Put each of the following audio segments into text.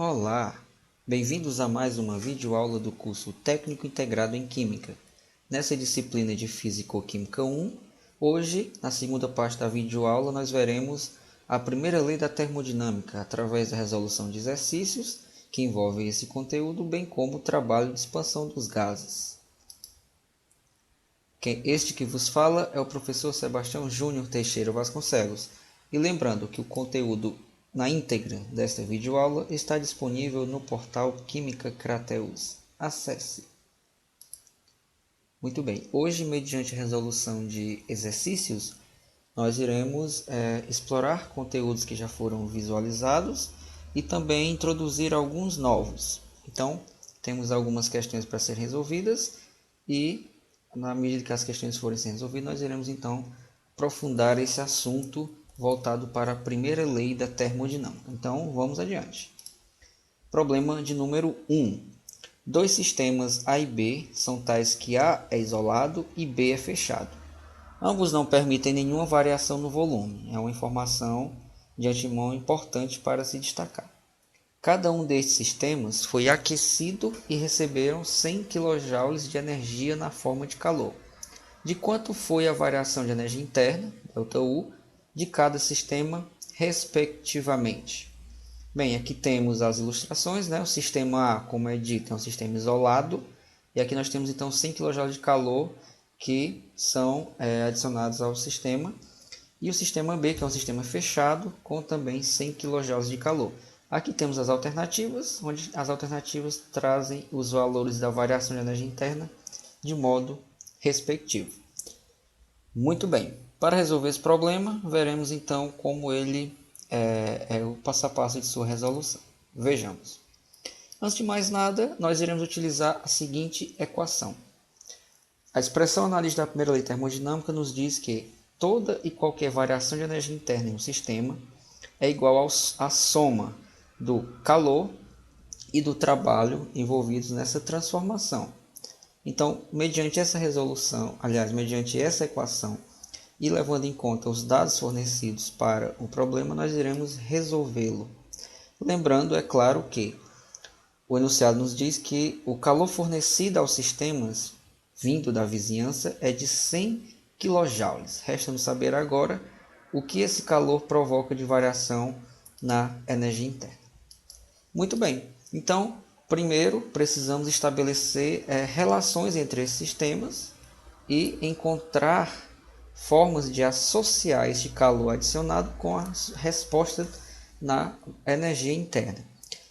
Olá, bem-vindos a mais uma videoaula do curso Técnico Integrado em Química. Nessa disciplina de Físico-Química 1, hoje, na segunda parte da videoaula, nós veremos a primeira lei da termodinâmica através da resolução de exercícios que envolvem esse conteúdo, bem como o trabalho de expansão dos gases. Este que vos fala é o professor Sebastião Júnior Teixeira Vasconcelos. E lembrando que o conteúdo na íntegra desta videoaula está disponível no portal Química Crateus. Acesse! Muito bem, hoje, mediante a resolução de exercícios, nós iremos explorar conteúdos que já foram visualizados e também introduzir alguns novos. Então, temos algumas questões para ser resolvidas e, na medida que as questões forem sendo resolvidas, nós iremos então aprofundar esse assunto voltado para a primeira lei da termodinâmica. Então, vamos adiante. Problema de número 1. Dois sistemas A e B são tais que A é isolado e B é fechado. Ambos não permitem nenhuma variação no volume. É uma informação de antemão importante para se destacar. Cada um destes sistemas foi aquecido e receberam 100 kJ de energia na forma de calor. De quanto foi a variação de energia interna, ΔU, de cada sistema, respectivamente? Bem, aqui temos as ilustrações, né? O sistema A, como é dito, é um sistema isolado. E aqui nós temos então 100 kJ de calor que são adicionados ao sistema. E o sistema B, que é um sistema fechado, com também 100 kJ de calor. Aqui temos as alternativas, onde as alternativas trazem os valores da variação de energia interna de modo respectivo. Muito bem, para resolver esse problema, veremos então como ele é o passo a passo de sua resolução. Vejamos. Antes de mais nada, nós iremos utilizar a seguinte equação. A expressão analítica da primeira lei termodinâmica nos diz que toda e qualquer variação de energia interna em um sistema é igual à soma do calor e do trabalho envolvidos nessa transformação. Então, mediante essa resolução, mediante essa equação e levando em conta os dados fornecidos para o problema, nós iremos resolvê-lo. Lembrando, é claro, que o enunciado nos diz que o calor fornecido aos sistemas vindo da vizinhança é de 100 kJ. Resta-nos saber agora o que esse calor provoca de variação na energia interna. Muito bem, então, primeiro precisamos estabelecer relações entre esses sistemas e encontrar formas de associar este calor adicionado com a resposta na energia interna.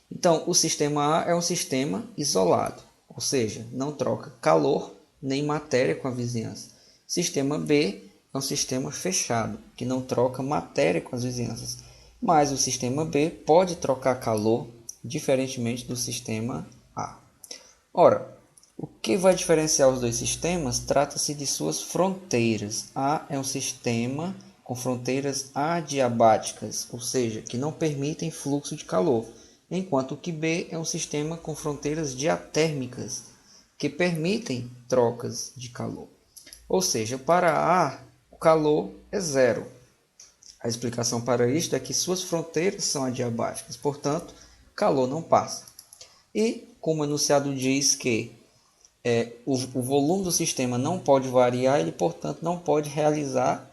Então, o sistema A é um sistema isolado, ou seja, não troca calor nem matéria com a vizinhança. Sistema B é um sistema fechado, que não troca matéria com as vizinhanças, mas o sistema B pode trocar calor, diferentemente do sistema A. Ora, o que vai diferenciar os dois sistemas trata-se de suas fronteiras. A é um sistema com fronteiras adiabáticas, ou seja, que não permitem fluxo de calor, enquanto que B é um sistema com fronteiras diatérmicas, que permitem trocas de calor. Ou seja, para A, o calor é zero. A explicação para isto é que suas fronteiras são adiabáticas, portanto, calor não passa. E, como o enunciado diz que o volume do sistema não pode variar, ele, portanto, não pode realizar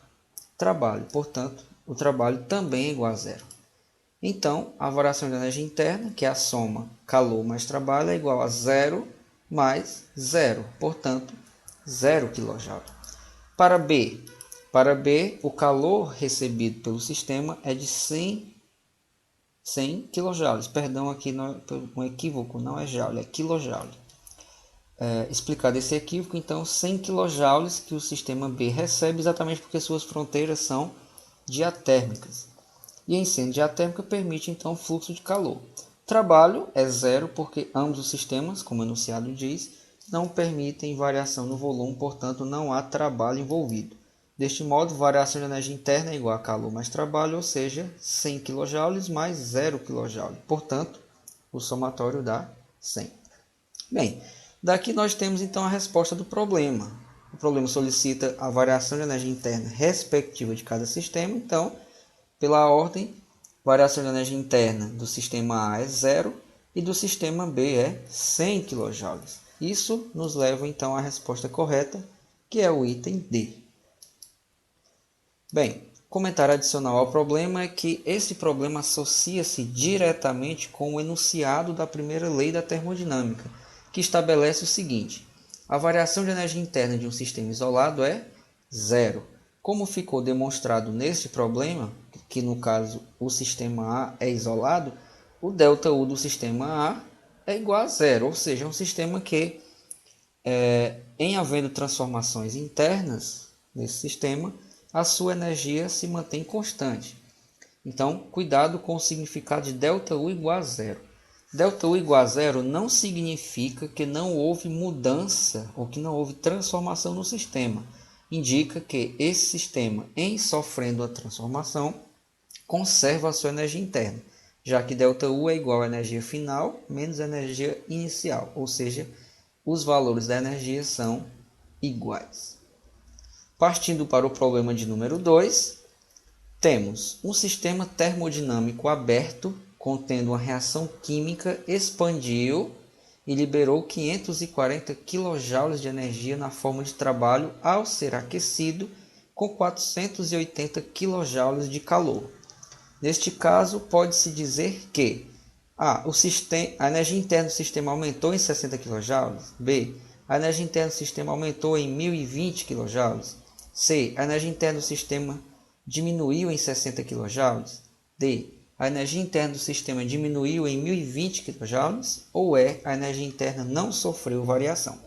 trabalho. Portanto, o trabalho também é igual a zero. Então, a variação de energia interna, que é a soma calor mais trabalho, é igual a zero mais zero. Portanto, 0 kJ. Para B, o calor recebido pelo sistema é de 100 kJ. Perdão, aqui um equívoco, não é joule, é quilojoule. Explicado esse equívoco, então 100 kJ que o sistema B recebe exatamente porque suas fronteiras são diatérmicas. E em sendo diatérmica permite então o fluxo de calor. Trabalho é zero porque ambos os sistemas, como o enunciado diz, não permitem variação no volume, portanto não há trabalho envolvido. Deste modo, variação de energia interna é igual a calor mais trabalho, ou seja, 100 kJ mais 0 kJ. Portanto, o somatório dá 100. Bem, daqui nós temos então a resposta do problema. O problema solicita a variação de energia interna respectiva de cada sistema. Então, pela ordem, variação de energia interna do sistema A é 0 e do sistema B é 100 kJ. Isso nos leva então à resposta correta, que é o item D. Bem, comentário adicional ao problema é que esse problema associa-se diretamente com o enunciado da primeira lei da termodinâmica, que estabelece o seguinte: a variação de energia interna de um sistema isolado é zero. Como ficou demonstrado neste problema, que no caso o sistema A é isolado, o ΔU do sistema A é igual a zero, ou seja, é um sistema que, em havendo transformações internas nesse sistema, a sua energia se mantém constante. Então, cuidado com o significado de ΔU igual a zero. ΔU igual a zero não significa que não houve mudança ou que não houve transformação no sistema. Indica que esse sistema, em sofrendo a transformação, conserva a sua energia interna, já que ΔU é igual à energia final menos a energia inicial, ou seja, os valores da energia são iguais. Partindo para o problema de número 2, temos um sistema termodinâmico aberto contendo uma reação química expandiu e liberou 540 kJ de energia na forma de trabalho ao ser aquecido com 480 kJ de calor. Neste caso, pode-se dizer que a energia interna do sistema aumentou em 60 kJ, B, a energia interna do sistema aumentou em 1020 kJ, C, a energia interna do sistema diminuiu em 60 kJ, D, a energia interna do sistema diminuiu em 1020 kJ, ou E, a energia interna não sofreu variação.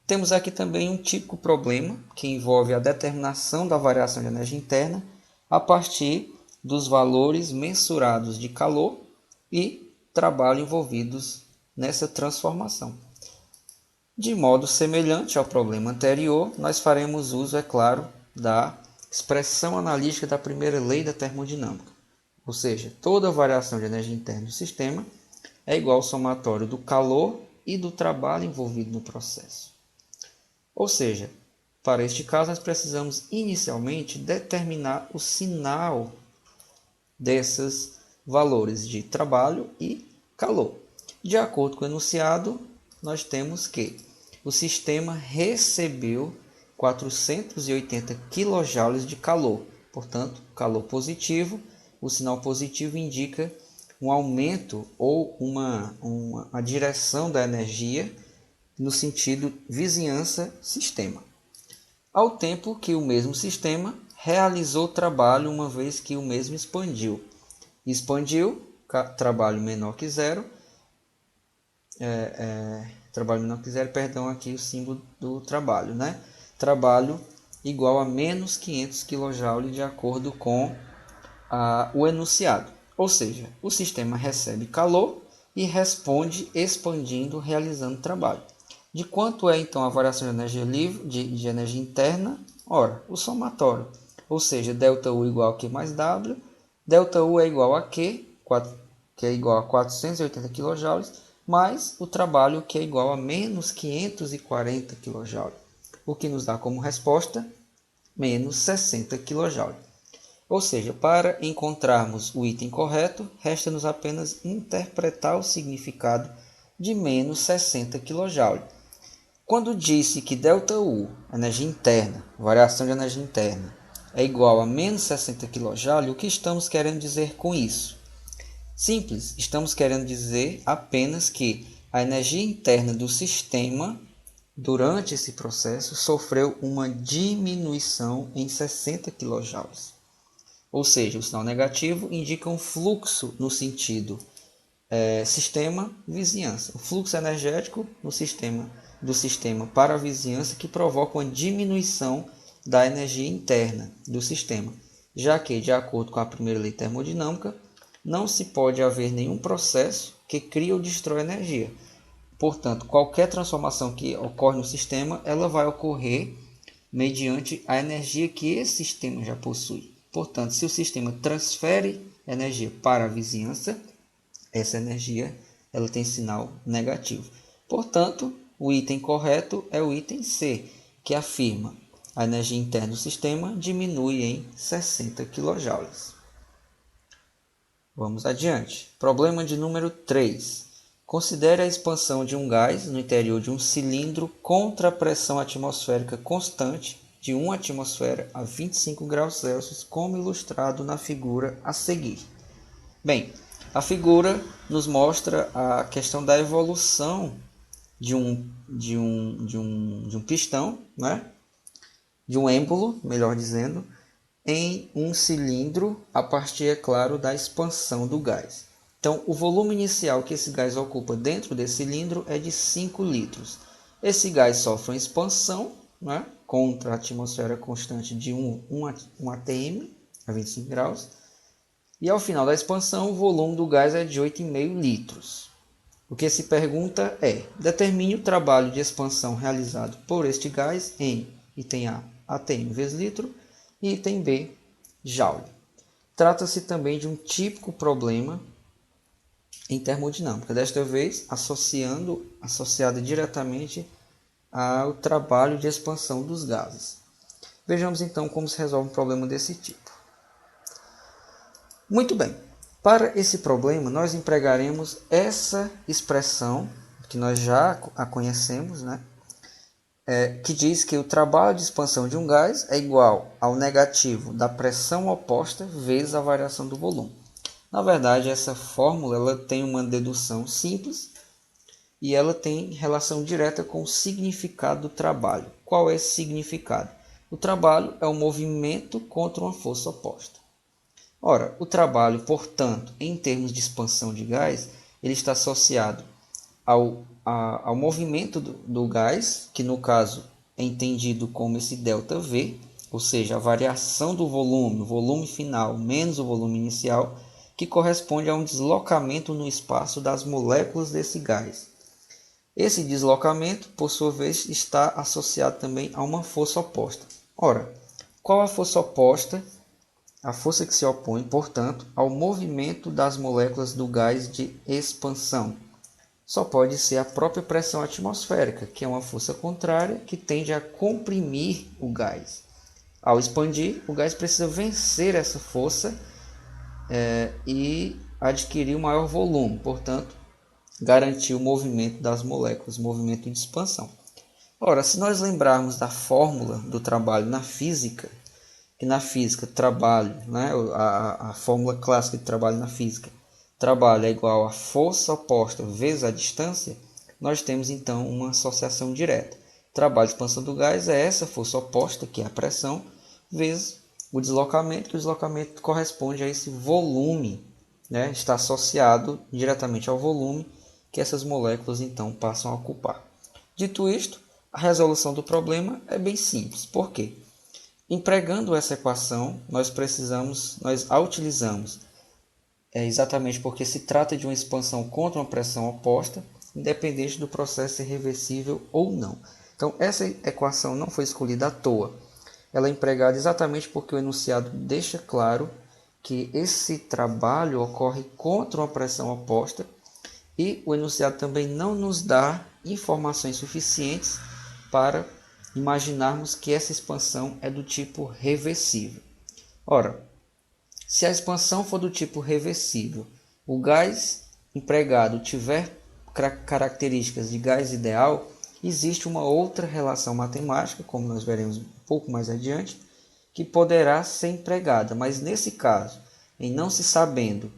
Temos aqui também um típico problema que envolve a determinação da variação de energia interna a partir dos valores mensurados de calor e trabalho envolvidos nessa transformação. De modo semelhante ao problema anterior, nós faremos uso, é claro, da expressão analítica da primeira lei da termodinâmica. Ou seja, toda variação de energia interna do sistema é igual ao somatório do calor e do trabalho envolvido no processo. Ou seja, para este caso, nós precisamos inicialmente determinar o sinal desses valores de trabalho e calor. De acordo com o enunciado, nós temos que o sistema recebeu 480 kJ de calor, portanto, calor positivo. O sinal positivo indica um aumento ou uma direção da energia no sentido vizinhança-sistema. Ao tempo que o mesmo sistema realizou trabalho uma vez que o mesmo expandiu. Expandiu, trabalho menor que zero, trabalho menor que zero, perdão, aqui o símbolo do trabalho, né? Trabalho igual a menos 500 kJ de acordo com o enunciado. Ou seja, o sistema recebe calor e responde expandindo, realizando trabalho. De quanto é então a variação de energia livre, de energia interna? Ora, o somatório. Ou seja, ΔU igual a Q mais W, ΔU é igual a Q, que é igual a 480 kJ, mais o trabalho, que é igual a menos 540 kJ, o que nos dá como resposta menos 60 kJ. Ou seja, para encontrarmos o item correto, resta-nos apenas interpretar o significado de menos 60 kJ. Quando disse que ΔU, energia interna, variação de energia interna, é igual a menos 60 kJ, o que estamos querendo dizer com isso? Simples, estamos querendo dizer apenas que a energia interna do sistema, durante esse processo, sofreu uma diminuição em 60 kJ. Ou seja, o sinal negativo indica um fluxo no sentido sistema-vizinhança. O fluxo energético no do sistema para a vizinhança que provoca uma diminuição da energia interna do sistema, já que, de acordo com a primeira lei termodinâmica, não se pode haver nenhum processo que crie ou destrói energia. Portanto, qualquer transformação que ocorre no sistema, ela vai ocorrer mediante a energia que esse sistema já possui. Portanto, se o sistema transfere energia para a vizinhança, essa energia ela tem sinal negativo. Portanto, o item correto é o item C, que afirma a energia interna do sistema diminui em 60 kJ. Vamos adiante. Problema de número 3. Considere a expansão de um gás no interior de um cilindro contra a pressão atmosférica constante de 1 atmosfera a 25 graus Celsius, como ilustrado na figura a seguir. Bem, a figura nos mostra a questão da evolução de um pistão, né? De um êmbolo, melhor dizendo, em um cilindro a partir, é claro, da expansão do gás. Então, o volume inicial que esse gás ocupa dentro desse cilindro é de 5 litros. Esse gás sofre uma expansão, né, contra a atmosfera constante de 1 atm, a 25 graus, e ao final da expansão o volume do gás é de 8,5 litros. O que se pergunta é: determine o trabalho de expansão realizado por este gás em item A, atm vezes litro, e item B, joule. Trata-se também de um típico problema em termodinâmica, desta vez associado diretamente ao trabalho de expansão dos gases. Vejamos então como se resolve um problema desse tipo. Muito bem, para esse problema nós empregaremos essa expressão, que nós já a conhecemos, né? Que diz que o trabalho de expansão de um gás é igual ao negativo da pressão oposta vezes a variação do volume. Na verdade, essa fórmula ela tem uma dedução simples e ela tem relação direta com o significado do trabalho. Qual é esse significado? O trabalho é um movimento contra uma força oposta. Ora, o trabalho, portanto, em termos de expansão de gás, ele está associado ao movimento do gás, que no caso é entendido como esse ΔV, ou seja, a variação do volume, o volume final menos o volume inicial, que corresponde a um deslocamento no espaço das moléculas desse gás. Esse deslocamento, por sua vez, está associado também a uma força oposta. Ora, qual a força oposta? A força que se opõe, portanto, ao movimento das moléculas do gás de expansão. Só pode ser a própria pressão atmosférica, que é uma força contrária que tende a comprimir o gás. Ao expandir, o gás precisa vencer essa força e adquirir um maior volume, portanto, garantir o movimento das moléculas, movimento de expansão. Ora, se nós lembrarmos da fórmula do trabalho na física, que na física trabalho, né, a fórmula clássica de trabalho na física, trabalho é igual a força oposta vezes a distância, nós temos então uma associação direta. Trabalho de expansão do gás é essa força oposta, que é a pressão, vezes o deslocamento, que o deslocamento corresponde a esse volume, né, está associado diretamente ao volume que essas moléculas então passam a ocupar. Dito isto, a resolução do problema é bem simples. Por quê? Empregando essa equação, nós a utilizamos exatamente porque se trata de uma expansão contra uma pressão oposta, independente do processo ser reversível ou não. Então, essa equação não foi escolhida à toa. Ela é empregada exatamente porque o enunciado deixa claro que esse trabalho ocorre contra uma pressão oposta e o enunciado também não nos dá informações suficientes para imaginarmos que essa expansão é do tipo reversível. Ora, se a expansão for do tipo reversível, o gás empregado tiver características de gás ideal, existe uma outra relação matemática, como nós veremos um pouco mais adiante, que poderá ser empregada, mas nesse caso, em não se sabendo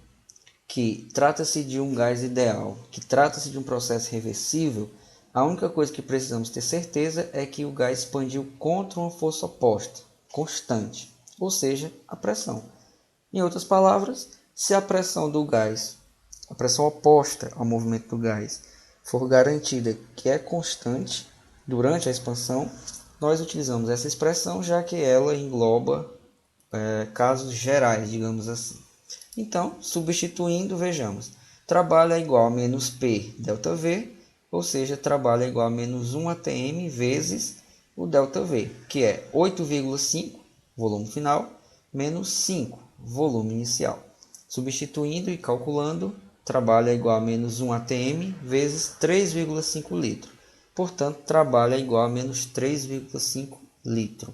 que trata-se de um gás ideal, que trata-se de um processo reversível, a única coisa que precisamos ter certeza é que o gás expandiu contra uma força oposta, constante, ou seja, a pressão. Em outras palavras, se a pressão do gás, a pressão oposta ao movimento do gás, for garantida que é constante durante a expansão, nós utilizamos essa expressão, já que ela engloba casos gerais, digamos assim. Então, substituindo, vejamos, trabalho é igual a menos P ΔV, ou seja, trabalho é igual a menos 1 atm vezes o ΔV, que é 8,5, volume final, menos 5, volume inicial. Substituindo e calculando, trabalho é igual a menos 1 atm vezes 3,5 litros. Portanto, trabalho é igual a menos 3,5 litros.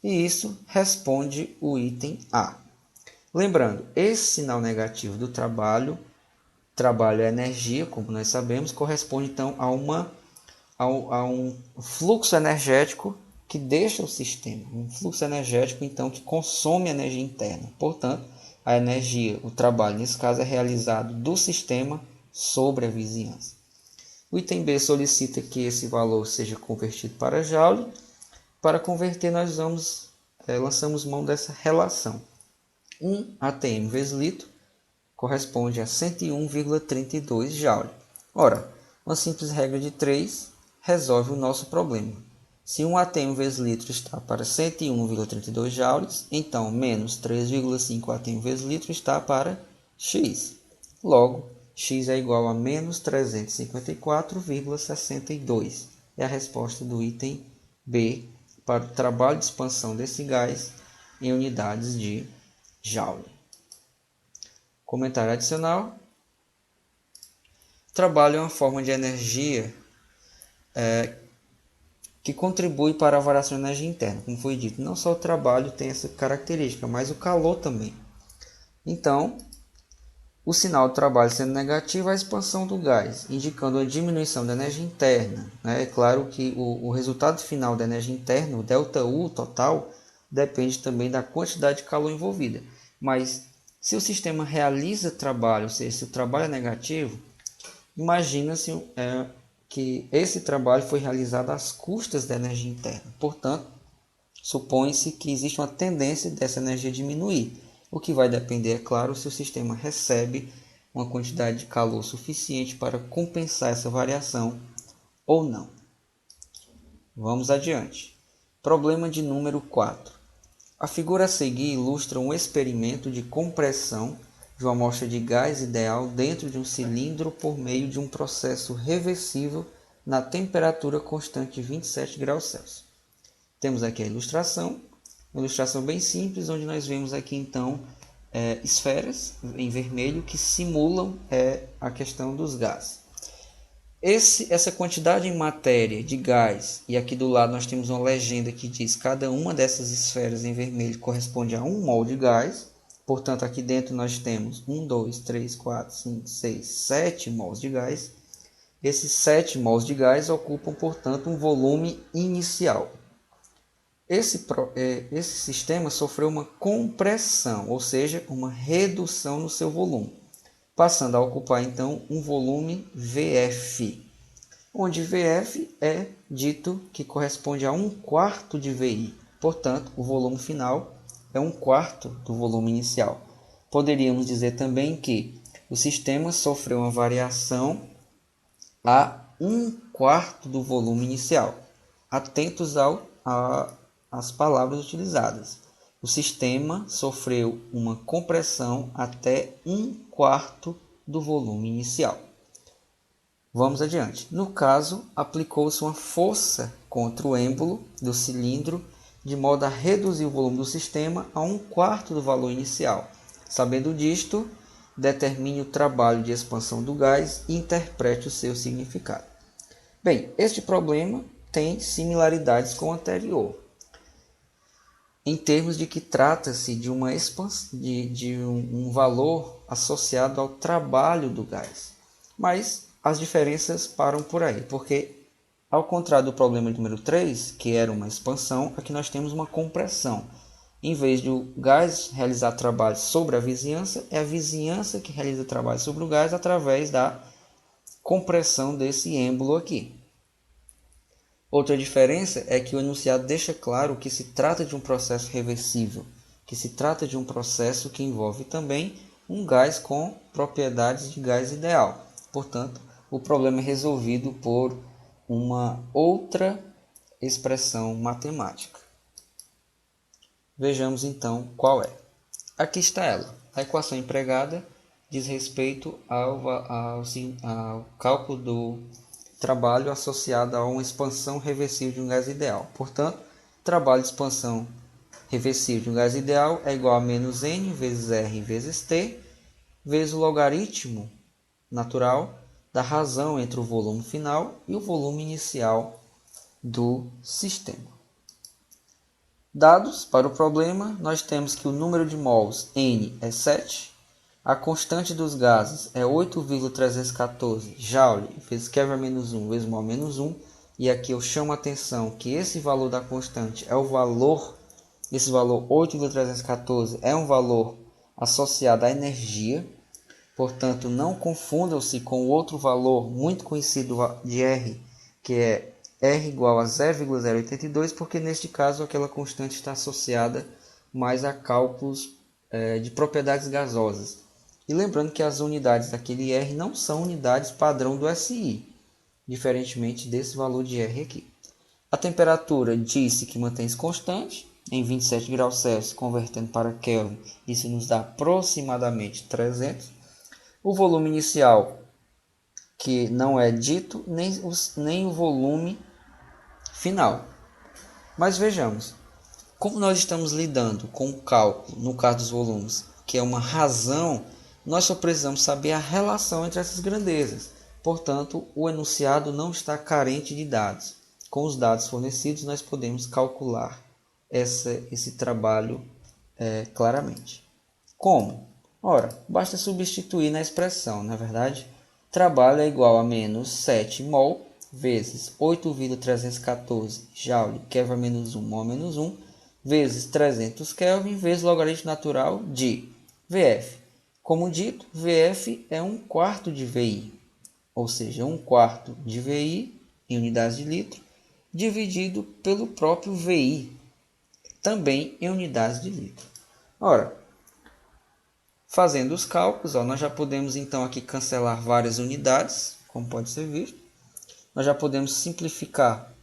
E isso responde o item A. Lembrando, esse sinal negativo do trabalho trabalho é energia, como nós sabemos, corresponde então a um fluxo energético que deixa o sistema, um fluxo energético então que consome energia interna. Portanto, a energia, o trabalho nesse caso é realizado do sistema sobre a vizinhança. O item B solicita que esse valor seja convertido para joule. Para converter, nós lançamos mão dessa relação. 1 atm vezes litro corresponde a 101,32 joule. Ora, uma simples regra de 3 resolve o nosso problema. Se 1 atm vezes litro está para 101,32 joules, então menos 3,5 atm vezes litro está para x. Logo, x é igual a menos 354,62. É a resposta do item B para o trabalho de expansão desse gás em unidades de joule. Comentário adicional. Trabalho é uma forma de energia que contribui para a variação de energia interna. Como foi dito, não só o trabalho tem essa característica, mas o calor também. Então, o sinal do trabalho sendo negativo é a expansão do gás, indicando a diminuição da energia interna. É claro que o resultado final da energia interna, o ΔU total, depende também da quantidade de calor envolvida. Mas se o sistema realiza trabalho, ou seja, se o trabalho é negativo, imagina-se que esse trabalho foi realizado às custas da energia interna. Portanto, supõe-se que existe uma tendência dessa energia diminuir, o que vai depender, é claro, se o sistema recebe uma quantidade de calor suficiente para compensar essa variação ou não. Vamos adiante. Problema de número 4. A figura a seguir ilustra um experimento de compressão de uma amostra de gás ideal dentro de um cilindro por meio de um processo reversível na temperatura constante de 27 graus Celsius. Temos aqui a ilustração, uma ilustração bem simples, onde nós vemos aqui então esferas em vermelho que simulam a questão dos gases. Essa quantidade em matéria de gás, e aqui do lado nós temos uma legenda que diz que cada uma dessas esferas em vermelho corresponde a 1 mol de gás. Portanto, aqui dentro nós temos 1, 2, 3, 4, 5, 6, 7 mols de gás. Esses 7 mols de gás ocupam, portanto, um volume inicial. Esse sistema sofreu uma compressão, ou seja, uma redução no seu volume, passando a ocupar então um volume VF, onde VF é dito que corresponde a 1/4 de VI. Portanto, o volume final é 1/4 do volume inicial. Poderíamos dizer também que o sistema sofreu uma variação a 1/4 do volume inicial. Atentos às palavras utilizadas. O sistema sofreu uma compressão até 1/4 do volume inicial. Vamos adiante. No caso, aplicou-se uma força contra o êmbolo do cilindro, de modo a reduzir o volume do sistema a 1/4 do valor inicial. Sabendo disto, determine o trabalho de expansão do gás e interprete o seu significado. Bem, este problema tem similaridades com o anterior, em termos de que trata-se de uma expansão de um valor associado ao trabalho do gás. Mas as diferenças param por aí, porque ao contrário do problema número 3, que era uma expansão, aqui nós temos uma compressão. Em vez de o gás realizar trabalho sobre a vizinhança, é a vizinhança que realiza trabalho sobre o gás através da compressão desse êmbolo aqui. Outra diferença é que o enunciado deixa claro que se trata de um processo reversível, que se trata de um processo que envolve também um gás com propriedades de gás ideal. Portanto, o problema é resolvido por uma outra expressão matemática. Vejamos então qual é. Aqui está ela. A equação empregada diz respeito ao cálculo do trabalho associado a uma expansão reversível de um gás ideal. Portanto, trabalho de expansão reversível de um gás ideal é igual a menos N vezes R vezes T, vezes o logaritmo natural da razão entre o volume final e o volume inicial do sistema. Dados para o problema, nós temos que o número de mols N é 7, A constante dos gases é 8,314 Joule vezes Kelvin-1 vezes mol-1. E aqui eu chamo a atenção que esse valor da constante é o valor, esse valor 8,314 é um valor associado à energia. Portanto, não confundam-se com o outro valor muito conhecido de R, que é R igual a 0,082, porque neste caso aquela constante está associada mais a cálculos de propriedades gasosas. E lembrando que as unidades daquele R não são unidades padrão do SI, diferentemente desse valor de R aqui. A temperatura disse que mantém-se constante em 27 graus Celsius, convertendo para Kelvin, isso nos dá aproximadamente 300. O volume inicial, que não é dito, nem o volume final. Mas vejamos, como nós estamos lidando com o cálculo, no caso dos volumes, que é uma razão, nós só precisamos saber a relação entre essas grandezas. Portanto, o enunciado não está carente de dados. Com os dados fornecidos, nós podemos calcular esse trabalho claramente. Como? Ora, basta substituir na expressão, na verdade, trabalho é igual a menos 7 mol vezes 8,314 Joule Kelvin-1 mol-1 vezes 300 Kelvin vezes logaritmo natural de VF. Como dito, VF é 1/4 de VI, ou seja, 1/4 de VI em unidades de litro, dividido pelo próprio VI, também em unidades de litro. Ora, fazendo os cálculos, nós já podemos então aqui cancelar várias unidades, como pode ser visto. Nós já podemos simplificar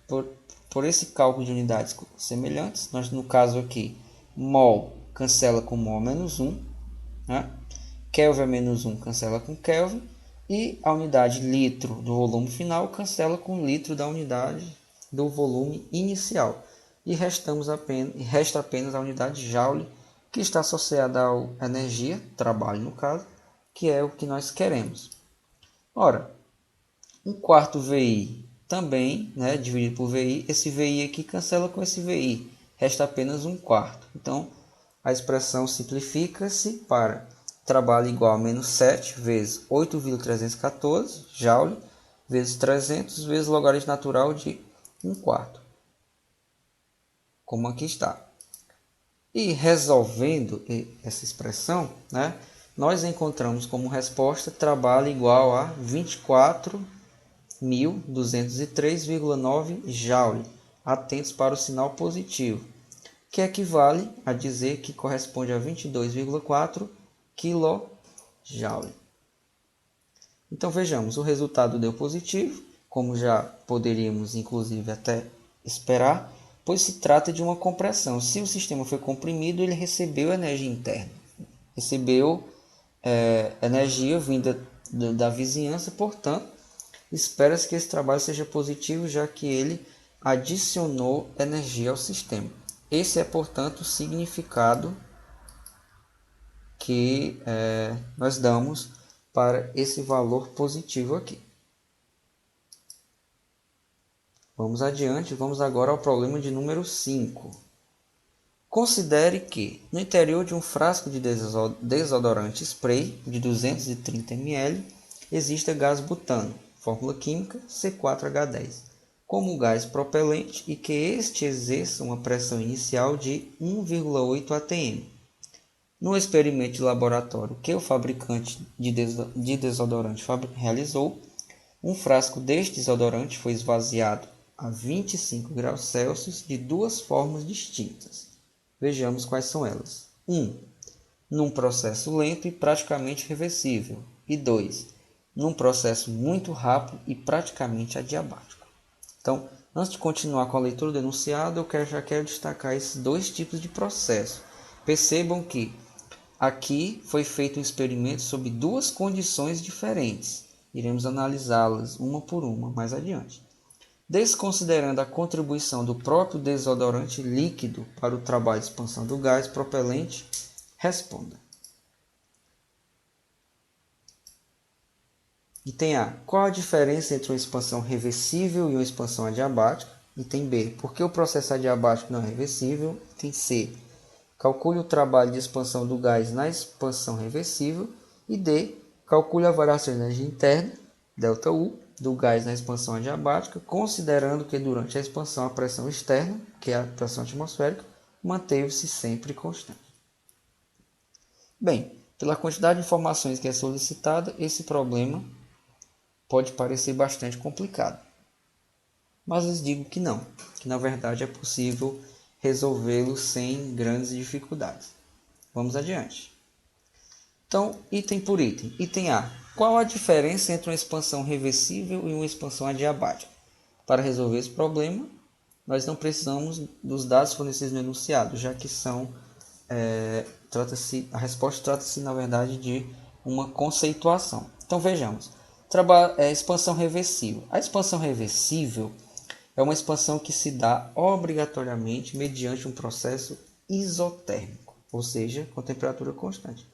por esse cálculo de unidades semelhantes. Nós, no caso aqui, mol cancela com mol-1, né? Kelvin-1 cancela com Kelvin, e a unidade litro do volume final cancela com litro da unidade do volume inicial. E resta apenas a unidade Joule, que está associada à energia, trabalho no caso, que é o que nós queremos. Ora, 1/4 VI também, né, dividido por VI, esse VI aqui cancela com esse VI, resta apenas 1/4. Então, a expressão simplifica-se para trabalho igual a menos 7 vezes 8,314 Joule vezes 300 vezes logaritmo natural de 1/4, como aqui está. E resolvendo essa expressão, né, nós encontramos como resposta trabalho igual a 24.203,9 Joule. Atentos para o sinal positivo, que equivale a dizer que corresponde a 22,4 kJ. Então vejamos, o resultado deu positivo, como já poderíamos inclusive até esperar, pois se trata de uma compressão. Se o sistema foi comprimido, ele recebeu energia interna, recebeu energia vinda da vizinhança, portanto, espera-se que esse trabalho seja positivo, já que ele adicionou energia ao sistema. Esse é, portanto, o significado que nós damos para esse valor positivo aqui. Vamos adiante, vamos agora ao problema de número 5. Considere que, no interior de um frasco de desodorante spray de 230 ml, exista gás butano, fórmula química C4H10, como gás propelente e que este exerça uma pressão inicial de 1,8 atm. No experimento de laboratório que o fabricante de desodorante realizou, um frasco deste desodorante foi esvaziado a 25 graus Celsius de duas formas distintas. Vejamos quais são elas. 1. Num processo lento e praticamente reversível. E 2. Num processo muito rápido e praticamente adiabático. Então, antes de continuar com a leitura do enunciado, eu já quero destacar esses dois tipos de processo. Percebam que aqui foi feito um experimento sob duas condições diferentes. Iremos analisá-las uma por uma mais adiante. Desconsiderando a contribuição do próprio desodorante líquido para o trabalho de expansão do gás propelente, responda. Item A. Qual a diferença entre uma expansão reversível e uma expansão adiabática? Item B. Por que o processo adiabático não é reversível? Item C. Calcule o trabalho de expansão do gás na expansão reversível. E D, calcule a variação de energia interna, ΔU, do gás na expansão adiabática, considerando que durante a expansão a pressão externa, que é a pressão atmosférica, manteve-se sempre constante. Bem, pela quantidade de informações que é solicitada, esse problema pode parecer bastante complicado. Mas lhes digo que não, que na verdade é possível resolvê-lo sem grandes dificuldades. Vamos adiante. Então, item por item. Item A. Qual a diferença entre uma expansão reversível e uma expansão adiabática? Para resolver esse problema, nós não precisamos dos dados fornecidos no enunciado, já que a resposta trata-se, na verdade, de uma conceituação. Então, vejamos. Expansão reversível. A expansão reversível é uma expansão que se dá obrigatoriamente mediante um processo isotérmico, ou seja, com temperatura constante.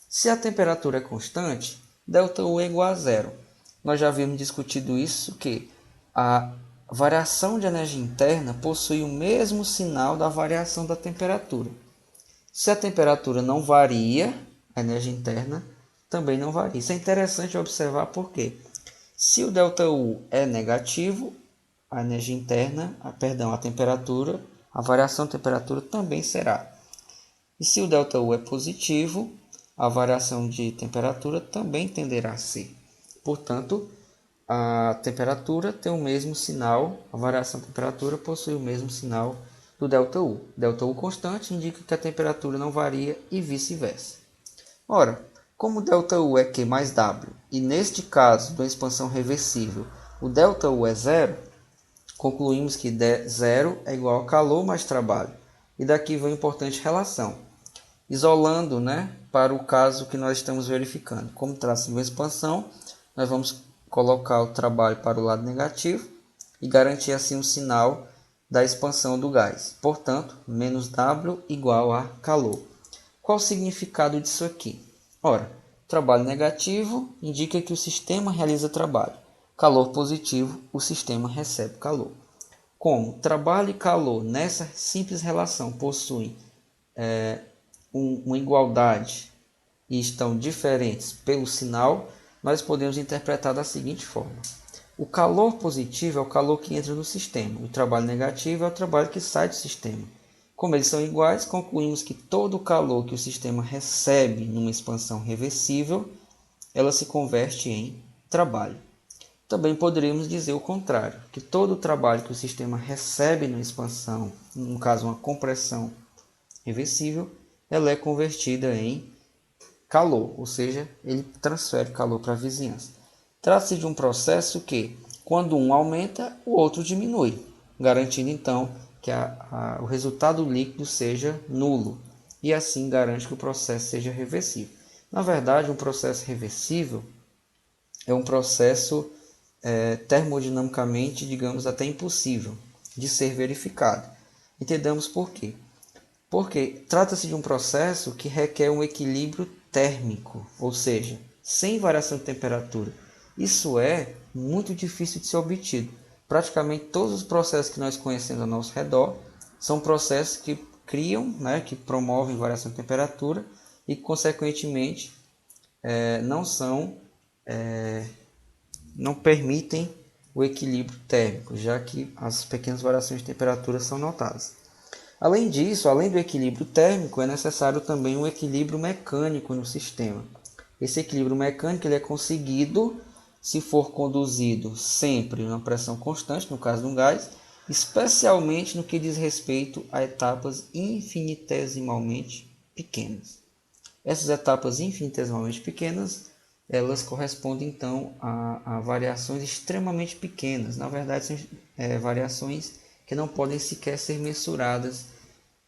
Se a temperatura é constante, ΔU é igual a zero. Nós já havíamos discutido isso, que a variação de energia interna possui o mesmo sinal da variação da temperatura. Se a temperatura não varia, a energia interna também não varia. Isso é interessante observar porque se o ΔU é negativo, a energia interna, a temperatura, a variação da temperatura também será. E se o ΔU é positivo, a variação de temperatura também tenderá a ser. Portanto, a temperatura tem o mesmo sinal, a variação da temperatura possui o mesmo sinal do ΔU. ΔU constante indica que a temperatura não varia e vice-versa. Ora, como o ΔU é Q mais W, e neste caso, da expansão reversível, o ΔU é zero, concluímos que zero é igual a calor mais trabalho. E daqui vem uma importante relação. Isolando, para o caso que nós estamos verificando. Como trata-se de uma expansão, nós vamos colocar o trabalho para o lado negativo e garantir assim o sinal da expansão do gás. Portanto, menos W igual a calor. Qual o significado disso aqui? Ora, trabalho negativo indica que o sistema realiza trabalho. Calor positivo, o sistema recebe calor. Como trabalho e calor nessa simples relação possuem uma igualdade e estão diferentes pelo sinal, nós podemos interpretar da seguinte forma. O calor positivo é o calor que entra no sistema. O trabalho negativo é o trabalho que sai do sistema. Como eles são iguais, concluímos que todo o calor que o sistema recebe numa expansão reversível, ela se converte em trabalho. Também poderíamos dizer o contrário, que todo o trabalho que o sistema recebe numa expansão, no caso uma compressão reversível, ela é convertida em calor, ou seja, ele transfere calor para a vizinhança. Trata-se de um processo que, quando um aumenta, o outro diminui, garantindo então que o resultado líquido seja nulo, e assim garante que o processo seja reversível. Na verdade, um processo reversível é um processo termodinamicamente, digamos, até impossível de ser verificado. Entendamos por quê. Porque trata-se de um processo que requer um equilíbrio térmico, ou seja, sem variação de temperatura. Isso é muito difícil de ser obtido. Praticamente todos os processos que nós conhecemos ao nosso redor são processos que criam, que promovem variação de temperatura e que, consequentemente, não permitem o equilíbrio térmico, já que as pequenas variações de temperatura são notadas. Além disso, além do equilíbrio térmico, é necessário também um equilíbrio mecânico no sistema. Esse equilíbrio mecânico ele é conseguido se for conduzido sempre em uma pressão constante, no caso de um gás, especialmente no que diz respeito a etapas infinitesimalmente pequenas. Essas etapas infinitesimalmente pequenas, elas correspondem então a variações extremamente pequenas. Na verdade, são variações que não podem sequer ser mensuradas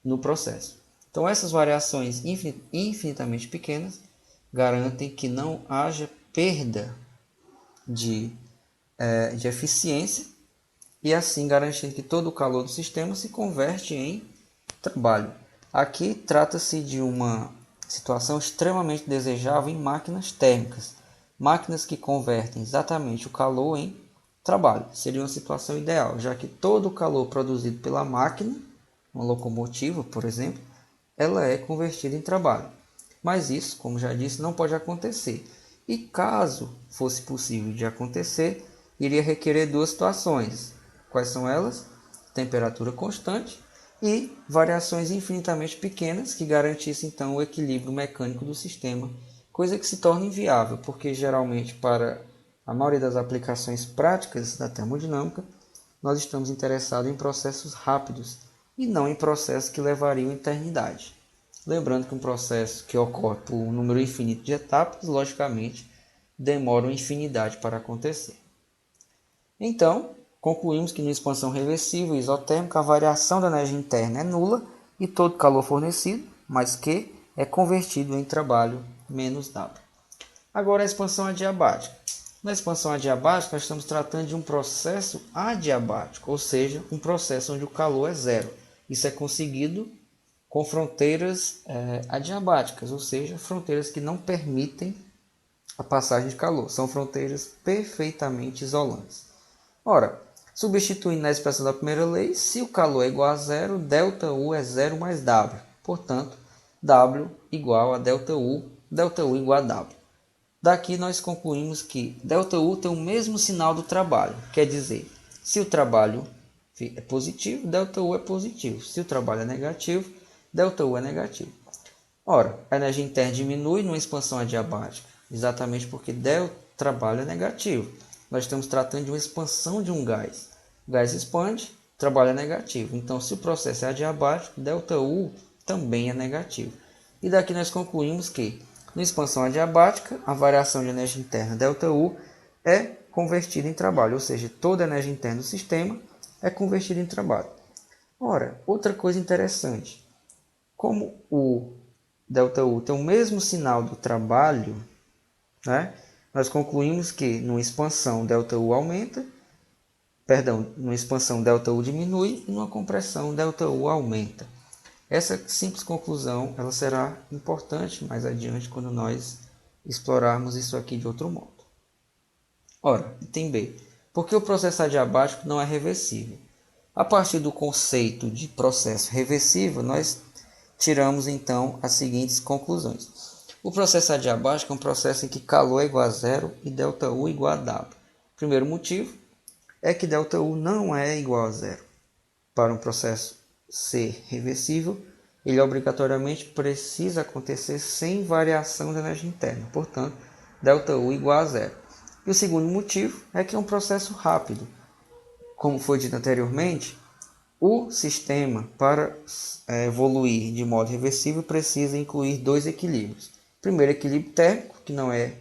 no processo. Então, essas variações infinitamente pequenas garantem que não haja perda de eficiência e assim garantindo que todo o calor do sistema se converte em trabalho. Aqui trata-se de uma situação extremamente desejável em máquinas térmicas, máquinas que convertem exatamente o calor em trabalho. Seria uma situação ideal, já que todo o calor produzido pela máquina, uma locomotiva, por exemplo, ela é convertida em trabalho. Mas isso, como já disse, não pode acontecer. E caso fosse possível de acontecer, iria requerer duas situações. Quais são elas? Temperatura constante e variações infinitamente pequenas que garantissem então o equilíbrio mecânico do sistema, coisa que se torna inviável, porque geralmente para a maioria das aplicações práticas da termodinâmica, nós estamos interessados em processos rápidos e não em processos que levariam eternidade. Lembrando que um processo que ocorre por um número infinito de etapas, logicamente, demora uma infinidade para acontecer. Então, concluímos que na expansão reversível e isotérmica a variação da energia interna é nula e todo calor fornecido, mais Q, é convertido em trabalho menos W. Agora a expansão adiabática. Na expansão adiabática, nós estamos tratando de um processo adiabático, ou seja, um processo onde o calor é zero. Isso é conseguido com fronteiras adiabáticas, ou seja, fronteiras que não permitem a passagem de calor. São fronteiras perfeitamente isolantes. Ora, substituindo na expressão da primeira lei, se o calor é igual a zero, ΔU é zero mais W. Portanto, W igual a ΔU igual a W. Daqui nós concluímos que ΔU tem o mesmo sinal do trabalho. Quer dizer, se o trabalho é positivo, ΔU é positivo. Se o trabalho é negativo, ΔU é negativo. Ora, a energia interna diminui numa expansão adiabática, exatamente porque o trabalho é negativo. Nós estamos tratando de uma expansão de um gás. O gás expande, o trabalho é negativo. Então, se o processo é adiabático, ΔU também é negativo. E daqui nós concluímos que, na expansão adiabática, a variação de energia interna ΔU é convertida em trabalho, ou seja, toda a energia interna do sistema é convertida em trabalho. Ora, outra coisa interessante, como o ΔU tem o mesmo sinal do trabalho, né? Nós concluímos que numa expansão ΔU aumenta, numa expansão ΔU diminui e numa compressão ΔU aumenta. Essa simples conclusão ela será importante mais adiante quando nós explorarmos isso aqui de outro modo. Ora, item B. Por que o processo adiabático não é reversível? A partir do conceito de processo reversível, nós tiramos então as seguintes conclusões. O processo adiabático é um processo em que calor é igual a zero e ΔU igual a W. O primeiro motivo é que ΔU não é igual a zero. Para um processo ser reversível, ele obrigatoriamente precisa acontecer sem variação da energia interna. Portanto, ΔU igual a zero. E o segundo motivo é que é um processo rápido. Como foi dito anteriormente, o sistema, para evoluir de modo reversível, precisa incluir dois equilíbrios. Primeiro, equilíbrio térmico, que não é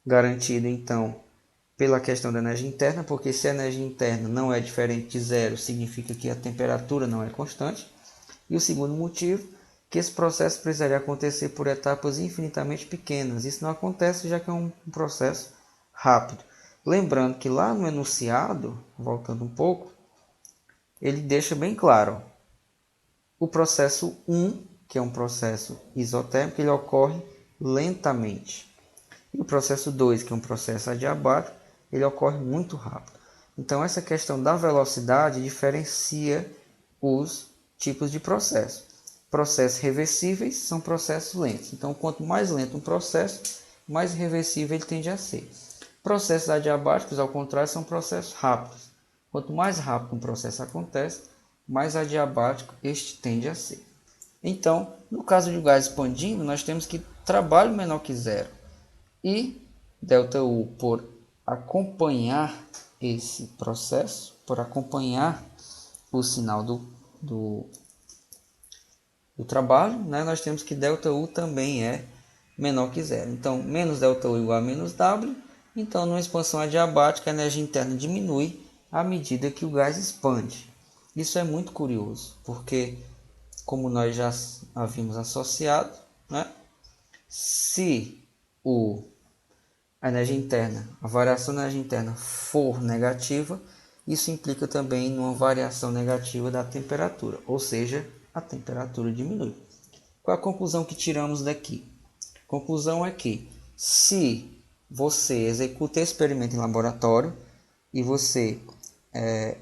garantido, então, pela questão da energia interna, porque se a energia interna não é diferente de zero, significa que a temperatura não é constante. E o segundo motivo, que esse processo precisaria acontecer por etapas infinitamente pequenas. Isso não acontece, já que é um processo rápido. Lembrando que lá no enunciado, voltando um pouco, ele deixa bem claro, o processo 1, que é um processo isotérmico, ele ocorre lentamente. E o processo 2, que é um processo adiabático, ele ocorre muito rápido. Então, essa questão da velocidade diferencia os tipos de processo. Processos reversíveis são processos lentos. Então, quanto mais lento um processo, mais reversível ele tende a ser. Processos adiabáticos, ao contrário, são processos rápidos. Quanto mais rápido um processo acontece, mais adiabático este tende a ser. Então, no caso de um gás expandindo, nós temos que trabalho menor que zero. E ΔU, por acompanhar esse processo, por acompanhar o sinal do trabalho, né, nós temos que ΔU também é menor que zero. Então, menos ΔU igual a menos W. Então, numa expansão adiabática, a energia interna diminui à medida que o gás expande. Isso é muito curioso, porque, como nós já havíamos associado, né, se a energia interna, a variação da energia interna for negativa, isso implica também numa variação negativa da temperatura, ou seja, a temperatura diminui. Qual a conclusão que tiramos daqui? A conclusão é que se você executa esse experimento em laboratório e você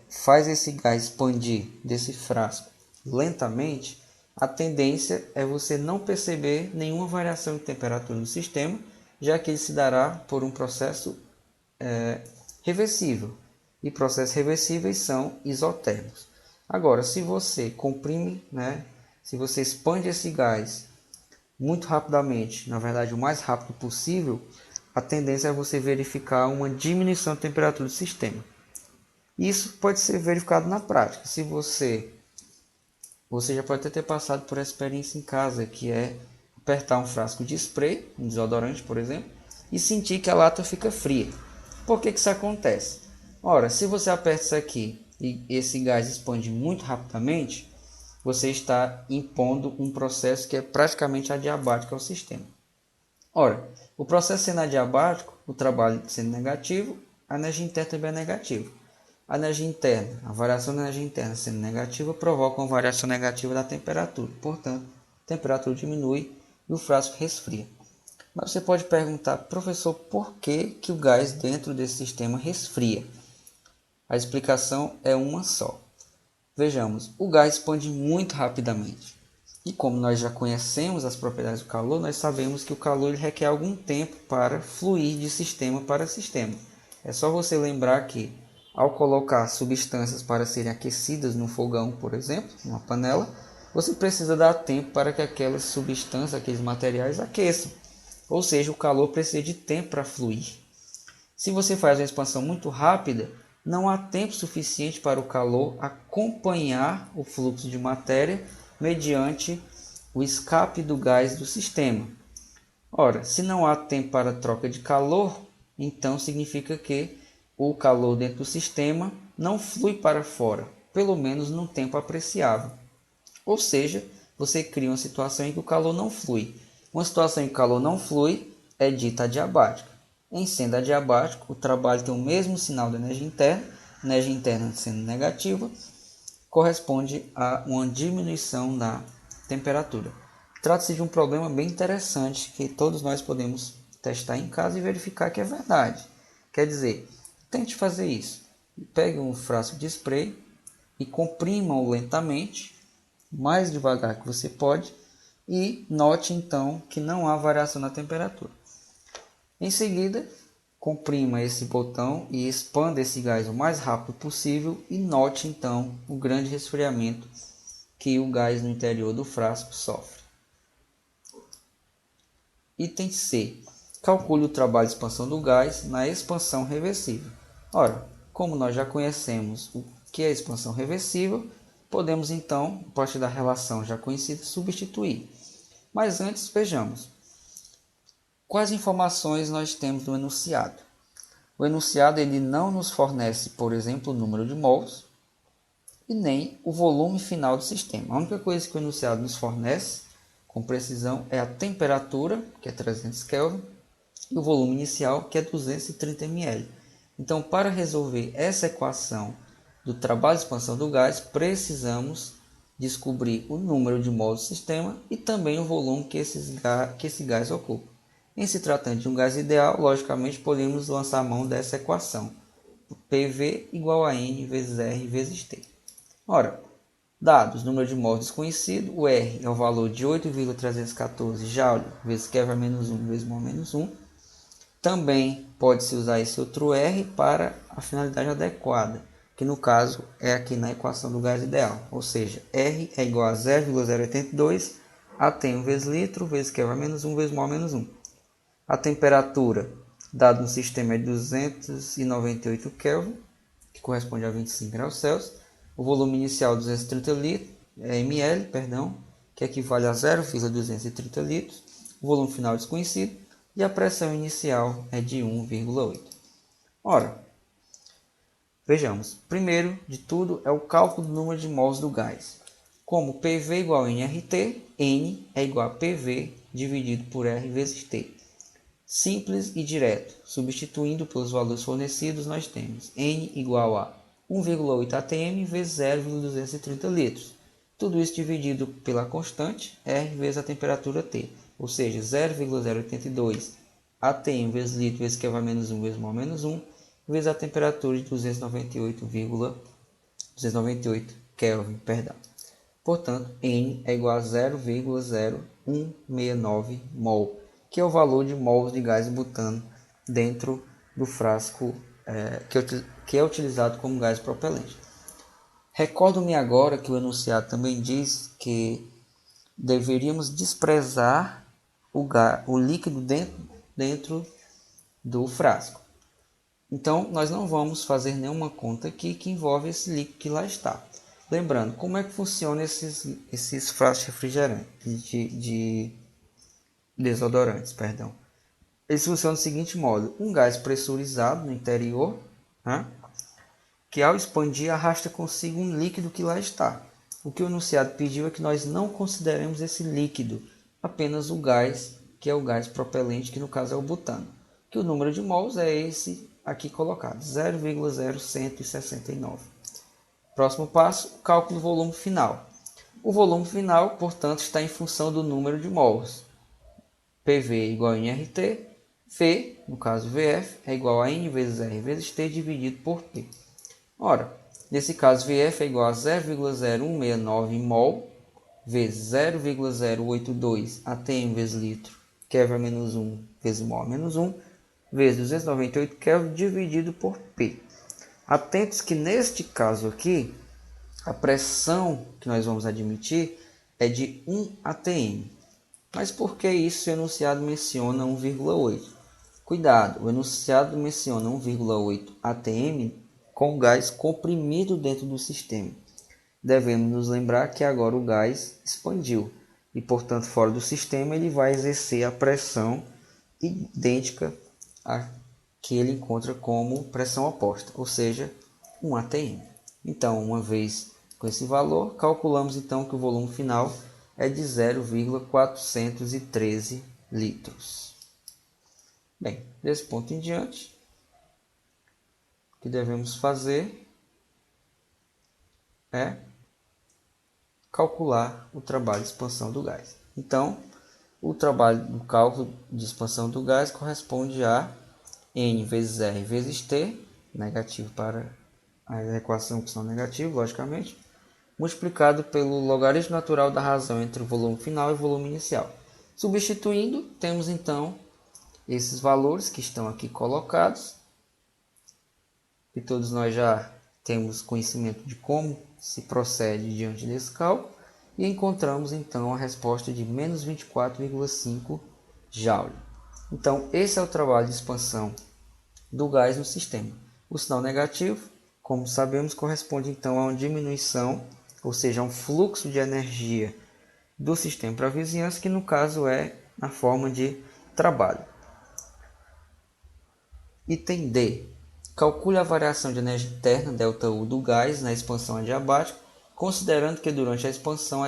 faz esse gás expandir desse frasco lentamente, a tendência é você não perceber nenhuma variação de temperatura no sistema, já que ele se dará por um processo reversível. E processos reversíveis são isotérmicos. Agora, se você comprime, se você expande esse gás muito rapidamente, na verdade o mais rápido possível, a tendência é você verificar uma diminuição da temperatura do sistema. Isso pode ser verificado na prática. Se você já pode até ter passado por essa experiência em casa, que é apertar um frasco de spray, um desodorante, por exemplo, e sentir que a lata fica fria. Por que isso acontece? Ora, se você aperta isso aqui e esse gás expande muito rapidamente, você está impondo um processo que é praticamente adiabático ao sistema. Ora, o processo sendo adiabático, o trabalho sendo negativo, a energia interna também é negativa. A energia interna, a variação da energia interna sendo negativa, provoca uma variação negativa da temperatura. Portanto, a temperatura diminui e o frasco resfria. Mas você pode perguntar, professor, por que o gás dentro desse sistema resfria? A explicação é uma só. Vejamos, o gás expande muito rapidamente. E como nós já conhecemos as propriedades do calor, nós sabemos que o calor ele requer algum tempo para fluir de sistema para sistema. É só você lembrar que, ao colocar substâncias para serem aquecidas no fogão, por exemplo, numa panela, você precisa dar tempo para que aquelas substâncias, aqueles materiais aqueçam. Ou seja, o calor precisa de tempo para fluir. Se você faz uma expansão muito rápida, não há tempo suficiente para o calor acompanhar o fluxo de matéria mediante o escape do gás do sistema. Ora, se não há tempo para a troca de calor, então significa que o calor dentro do sistema não flui para fora, pelo menos num tempo apreciável. Ou seja, você cria uma situação em que o calor não flui. Uma situação em que o calor não flui é dita adiabática. Em sendo adiabático, o trabalho tem o mesmo sinal da energia interna sendo negativa, corresponde a uma diminuição da temperatura. Trata-se de um problema bem interessante que todos nós podemos testar em casa e verificar que é verdade. Quer dizer, tente fazer isso. Pegue um frasco de spray e comprima-o lentamente, mais devagar que você pode, e note então que não há variação na temperatura. Em seguida, comprima esse botão e expanda esse gás o mais rápido possível e note então o grande resfriamento que o gás no interior do frasco sofre. Item C. Calcule o trabalho de expansão do gás na expansão reversível. Ora, como nós já conhecemos o que é expansão reversível, podemos então, a partir da relação já conhecida, substituir. Mas antes, vejamos. Quais informações nós temos no enunciado? O enunciado ele não nos fornece, por exemplo, o número de mols e nem o volume final do sistema. A única coisa que o enunciado nos fornece com precisão é a temperatura, que é 300 Kelvin, e o volume inicial, que é 230 ml. Então, para resolver essa equação do trabalho de expansão do gás, precisamos descobrir o número de mols do sistema e também o volume que esse gás ocupa. Em se tratando de um gás ideal, logicamente podemos lançar mão dessa equação. PV igual a N vezes R vezes T. Ora, dados, número de mols desconhecido, o R é o valor de 8,314 Joule vezes Kelvin menos 1 vezes mol menos 1. Também pode-se usar esse outro R para a finalidade adequada, que no caso é aqui na equação do gás ideal, ou seja, R é igual a 0,082 AT1 vezes litro vezes Kelvin menos 1 vezes mol menos 1. A temperatura dada no sistema é 298 Kelvin, que corresponde a 25 graus Celsius. O volume inicial 230 ml, que equivale a 0,230 litros. O volume final desconhecido. E a pressão inicial é de 1,8. Ora, vejamos. Primeiro de tudo é o cálculo do número de mols do gás. Como PV igual a nRT, N é igual a PV dividido por R vezes T. Simples e direto. Substituindo pelos valores fornecidos, nós temos N igual a 1,8 atm vezes 0,230 litros. Tudo isso dividido pela constante R vezes a temperatura T. Ou seja, 0,082 atm vezes litro vezes Kelvin menos 1 vezes mol menos 1 vezes a temperatura de 298 Kelvin. Portanto, N é igual a 0,0169 mol, que é o valor de mols de gás butano dentro do frasco que é utilizado como gás propelente. Recordo-me agora que o enunciado também diz que deveríamos desprezar o líquido dentro do frasco. Então, nós não vamos fazer nenhuma conta aqui que envolve esse líquido que lá está. Lembrando, como é que funciona esses frascos refrigerantes, de desodorantes, perdão. Eles funcionam do seguinte modo: um gás pressurizado no interior, né, que ao expandir arrasta consigo um líquido que lá está. O que o enunciado pediu é que nós não consideremos esse líquido, apenas o gás, que é o gás propelente, que no caso é o butano. Que o número de mols é esse aqui colocado, 0,0169. Próximo passo, cálculo do volume final. O volume final, portanto, está em função do número de mols. PV igual a nRT, V, no caso VF, é igual a N vezes R vezes T dividido por P. Ora, nesse caso VF é igual a 0,0169 mol vezes 0,082 atm vezes litro, Kelvin menos 1 vezes mol menos 1, vezes 298 Kelvin dividido por P. Atentos que neste caso aqui, a pressão que nós vamos admitir é de 1 atm. Mas por que isso o enunciado menciona 1,8? Cuidado, o enunciado menciona 1,8 atm com gás comprimido dentro do sistema. Devemos nos lembrar que agora o gás expandiu e, portanto, fora do sistema ele vai exercer a pressão idêntica à que ele encontra como pressão oposta, ou seja, 1 atm. Então, uma vez com esse valor, calculamos então que o volume final é de 0,413 litros. Bem, desse ponto em diante, o que devemos fazer é calcular o trabalho de expansão do gás. Então, o trabalho do cálculo de expansão do gás corresponde a N vezes R vezes T, negativo para a equação com sinal negativo, logicamente, multiplicado pelo logaritmo natural da razão entre o volume final e o volume inicial. Substituindo, temos então esses valores que estão aqui colocados, e todos nós já temos conhecimento de como se procede diante desse cálculo, e encontramos então a resposta de menos 24,5 Joule. Então, esse é o trabalho de expansão do gás no sistema. O sinal negativo, como sabemos, corresponde então a uma diminuição, ou seja, a um fluxo de energia do sistema para a vizinhança, que no caso é na forma de trabalho. Item D. Calcule a variação de energia interna, ΔU, do gás na expansão adiabática, considerando que durante a expansão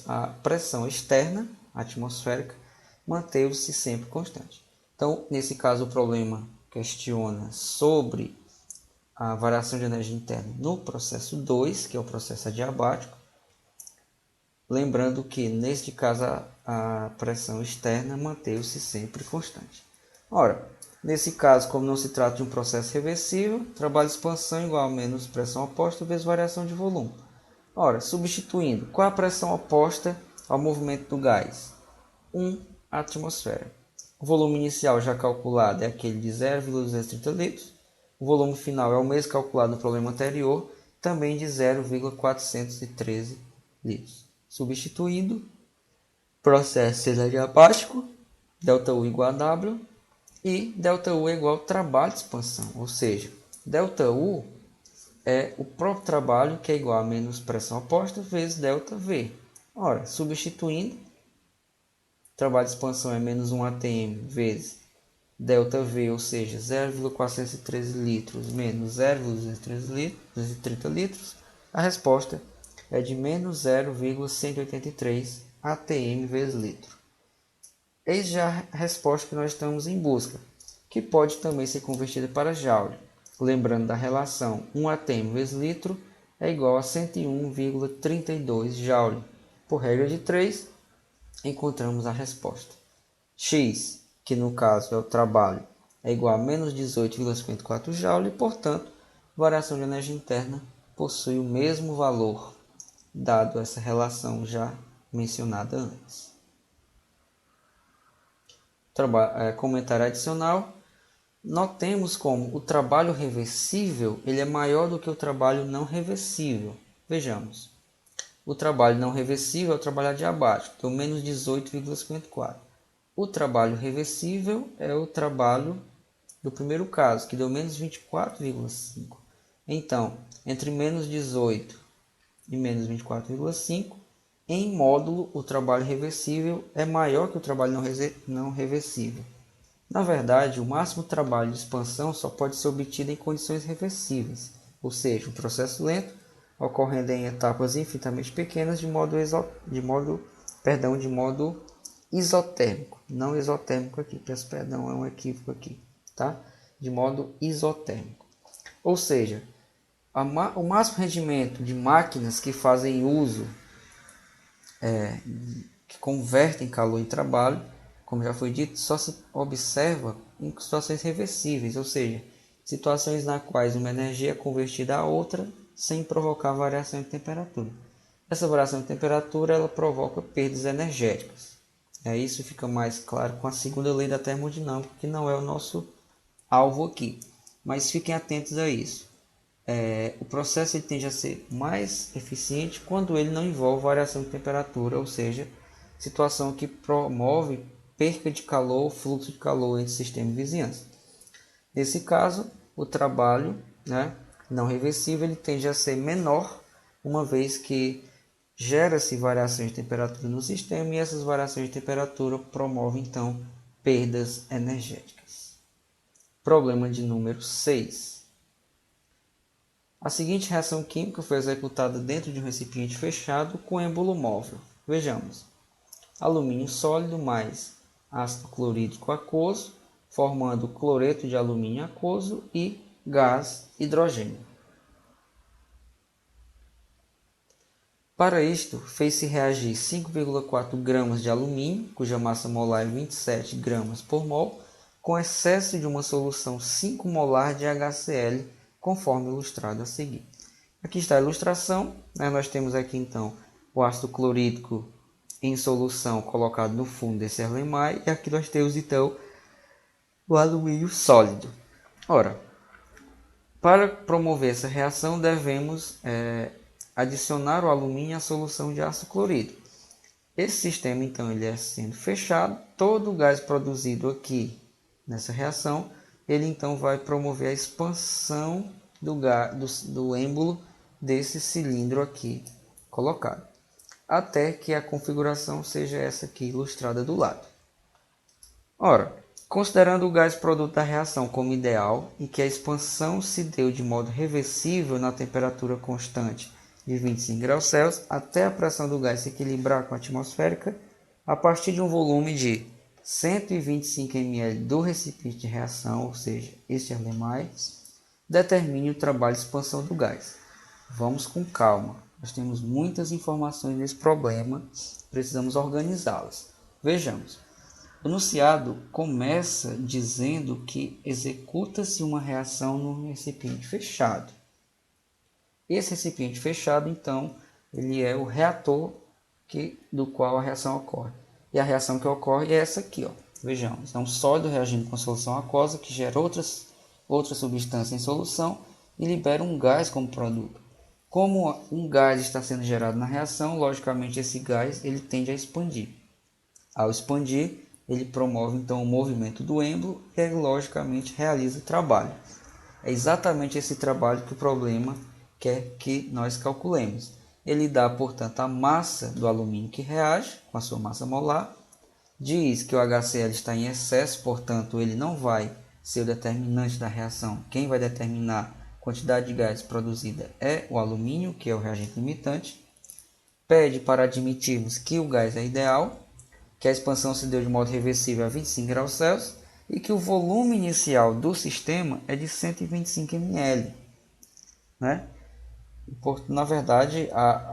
a pressão externa, atmosférica, manteve-se sempre constante. Então, nesse caso, o problema questiona sobre a variação de energia interna no processo 2, que é o processo adiabático, lembrando que, neste caso, a pressão externa manteve-se sempre constante. Ora, nesse caso, como não se trata de um processo reversível, trabalho de expansão igual a menos pressão oposta vezes variação de volume. Ora, substituindo, qual a pressão oposta ao movimento do gás? 1 atmosfera. O volume inicial já calculado é aquele de 0,230 litros. O volume final é o mesmo calculado no problema anterior, também de 0,413 litros. Substituindo, processo adiabático, ΔU igual a W, e ΔU é igual ao trabalho de expansão, ou seja, ΔU é o próprio trabalho, que é igual a menos pressão oposta vezes ΔV. Ora, substituindo, trabalho de expansão é menos 1 atm vezes ΔV, ou seja, 0,413 litros menos 0,230 litros, a resposta é de menos 0,183 atm vezes litro. Eis já a resposta que nós estamos em busca, que pode também ser convertida para Joule. Lembrando da relação 1 atm vezes litro é igual a 101,32 Joule. Por regra de 3, encontramos a resposta. X, que no caso é o trabalho, é igual a menos 18,54 Joule e, portanto, variação de energia interna possui o mesmo valor. dado essa relação já mencionada antes. Comentário adicional. Notemos como o trabalho reversível ele é maior do que o trabalho não reversível. Vejamos. O trabalho não reversível é o trabalho adiabático, deu menos 18,54. O trabalho reversível é o trabalho do primeiro caso, que deu menos 24,5. Então, entre menos 18 e menos 24,5, em módulo, o trabalho reversível é maior que o trabalho não reversível. Na verdade, o máximo trabalho de expansão só pode ser obtido em condições reversíveis, ou seja, um processo lento, ocorrendo em etapas infinitamente pequenas de modo isotérmico. Não exotérmico aqui, peço perdão, é um equívoco aqui, tá? De modo isotérmico. Ou seja, o máximo rendimento de máquinas que fazem uso, que convertem calor em trabalho, como já foi dito, só se observa em situações reversíveis, ou seja, situações na quais uma energia é convertida a outra sem provocar variação de temperatura. Essa variação de temperatura ela provoca perdas energéticas. Isso fica mais claro com a segunda lei da termodinâmica, que não é o nosso alvo aqui, mas fiquem atentos a isso. O processo ele tende a ser mais eficiente quando ele não envolve variação de temperatura, ou seja, situação que promove perca de calor, fluxo de calor entre sistema e vizinhança. Nesse caso, o trabalho, não reversível ele tende a ser menor, uma vez que gera-se variações de temperatura no sistema e essas variações de temperatura promovem então perdas energéticas. Problema de número 6. A seguinte reação química foi executada dentro de um recipiente fechado com êmbolo móvel. Vejamos. Alumínio sólido mais ácido clorídrico aquoso, formando cloreto de alumínio aquoso e gás hidrogênio. Para isto, fez-se reagir 5,4 gramas de alumínio, cuja massa molar é 27 gramas por mol, com excesso de uma solução 5 molar de HCl, conforme ilustrado a seguir. Aqui está a ilustração, nós temos aqui então o ácido clorídrico em solução colocado no fundo desse Erlenmeyer, e aqui nós temos então o alumínio sólido. Ora, para promover essa reação devemos adicionar o alumínio à solução de ácido clorídrico. Esse sistema então ele é sendo fechado, todo o gás produzido aqui nessa reação, ele então vai promover a expansão do êmbolo desse cilindro aqui colocado, até que a configuração seja essa aqui ilustrada do lado. Ora, considerando o gás produto da reação como ideal e que a expansão se deu de modo reversível na temperatura constante de 25 graus Celsius até a pressão do gás se equilibrar com a atmosférica, a partir de um volume de 125 ml do recipiente de reação, ou seja, este Erlenmeyer, determine o trabalho de expansão do gás. Vamos com calma, nós temos muitas informações nesse problema, precisamos organizá-las. Vejamos, o enunciado começa dizendo que executa-se uma reação num recipiente fechado. Esse recipiente fechado, então, ele é o reator do qual a reação ocorre. E a reação que ocorre é essa aqui, ó. Vejamos, é um sólido reagindo com solução aquosa que gera outras substâncias em solução e libera um gás como produto. Como um gás está sendo gerado na reação, logicamente esse gás ele tende a expandir. Ao expandir, ele promove então o movimento do êmbolo e logicamente realiza o trabalho. É exatamente esse trabalho que o problema quer que nós calculemos. Ele dá, portanto, a massa do alumínio que reage com a sua massa molar, diz que o HCl está em excesso, portanto, ele não vai ser o determinante da reação. Quem vai determinar a quantidade de gás produzida é o alumínio, que é o reagente limitante. Pede para admitirmos que o gás é ideal, que a expansão se deu de modo reversível a 25 graus Celsius e que o volume inicial do sistema é de 125 ml. Na verdade,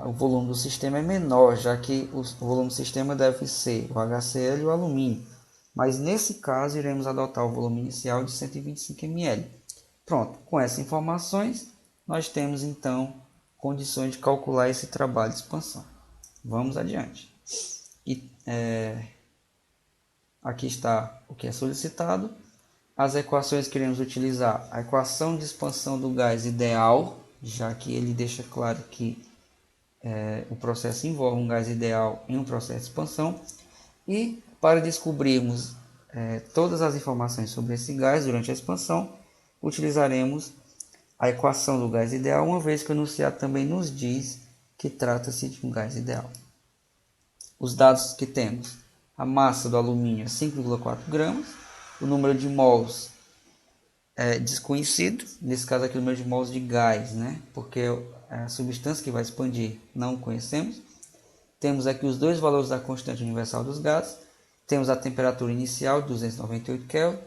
o volume do sistema é menor, já que o volume do sistema deve ser o HCl e o alumínio. Mas nesse caso, iremos adotar o volume inicial de 125 ml. Pronto, com essas informações, nós temos então condições de calcular esse trabalho de expansão. Vamos adiante. Aqui está o que é solicitado. As equações que iremos utilizar: a equação de expansão do gás ideal, já que ele deixa claro que o processo envolve um gás ideal em um processo de expansão. E para descobrirmos todas as informações sobre esse gás durante a expansão, utilizaremos a equação do gás ideal, uma vez que o enunciado também nos diz que trata-se de um gás ideal. Os dados que temos: a massa do alumínio é 5,4 gramas, o número de mols é desconhecido, nesse caso aqui o número de mols de gás, né? Porque a substância que vai expandir não conhecemos. Temos aqui os dois valores da constante universal dos gases, temos a temperatura inicial de 298 Kelvin,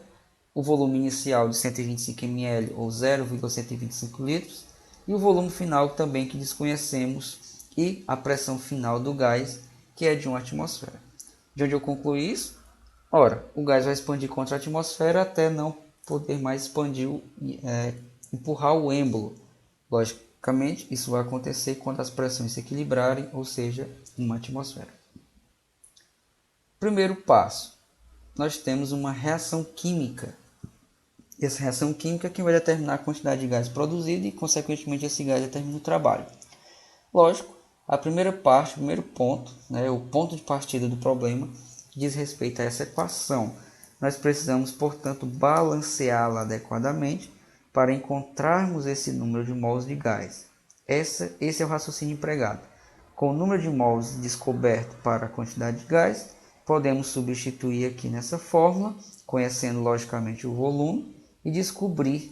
o volume inicial de 125 ml ou 0,125 litros e o volume final também que desconhecemos e a pressão final do gás, que é de 1 atmosfera. De onde eu concluí isso? Ora, o gás vai expandir contra a atmosfera até não poder mais expandir, empurrar o êmbolo. Logicamente, isso vai acontecer quando as pressões se equilibrarem, ou seja, uma atmosfera. Primeiro passo, nós temos uma reação química. Essa reação química é que vai determinar a quantidade de gás produzido e, consequentemente, esse gás determina o trabalho. Lógico, a primeira parte, o primeiro ponto, o ponto de partida do problema, diz respeito a essa equação. Nós precisamos, portanto, balanceá-la adequadamente para encontrarmos esse número de mols de gás. Esse é o raciocínio empregado. Com o número de mols descoberto para a quantidade de gás, podemos substituir aqui nessa fórmula, conhecendo logicamente o volume, e descobrir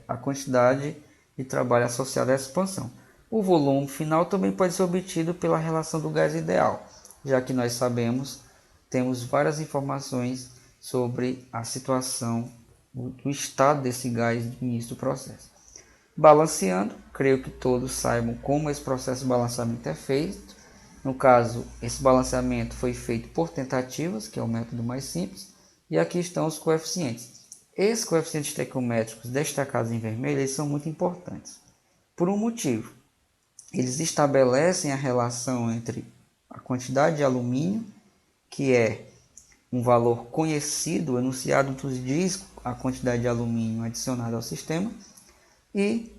a quantidade de trabalho associada a essa expansão. O volume final também pode ser obtido pela relação do gás ideal, já que nós sabemos, temos várias informações sobre a situação, do estado desse gás no início do processo. Balanceando, creio que todos saibam como esse processo de balanceamento é feito. No caso, esse balanceamento foi feito por tentativas, que é o método mais simples, e aqui estão os coeficientes. Esses coeficientes estequiométricos destacados em vermelho, eles são muito importantes. Por um motivo, eles estabelecem a relação entre a quantidade de alumínio, que é um valor conhecido, o enunciado nos diz a quantidade de alumínio adicionada ao sistema, e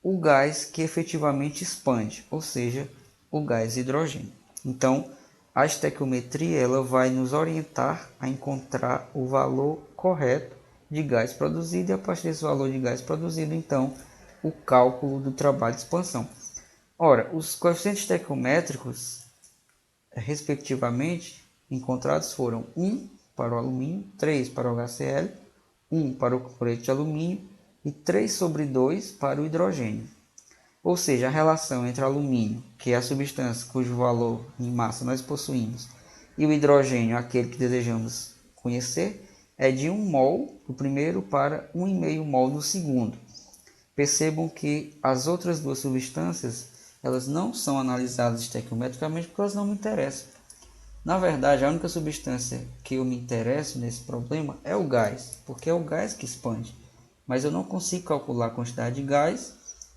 o gás que efetivamente expande, ou seja, o gás hidrogênio. Então, a estequiometria ela vai nos orientar a encontrar o valor correto de gás produzido e, a partir desse valor de gás produzido, então, o cálculo do trabalho de expansão. Ora, os coeficientes estequiométricos, respectivamente, encontrados foram 1 para o alumínio, 3 para o HCl, 1 para o cloreto de alumínio e 3/2 para o hidrogênio. Ou seja, a relação entre alumínio, que é a substância cujo valor em massa nós possuímos, e o hidrogênio, aquele que desejamos conhecer, é de 1 mol no primeiro para 1,5 mol no segundo. Percebam que as outras duas substâncias elas não são analisadas estequiometricamente porque elas não me interessam. Na verdade, a única substância que eu me interesso nesse problema é o gás, porque é o gás que expande. Mas eu não consigo calcular a quantidade de gás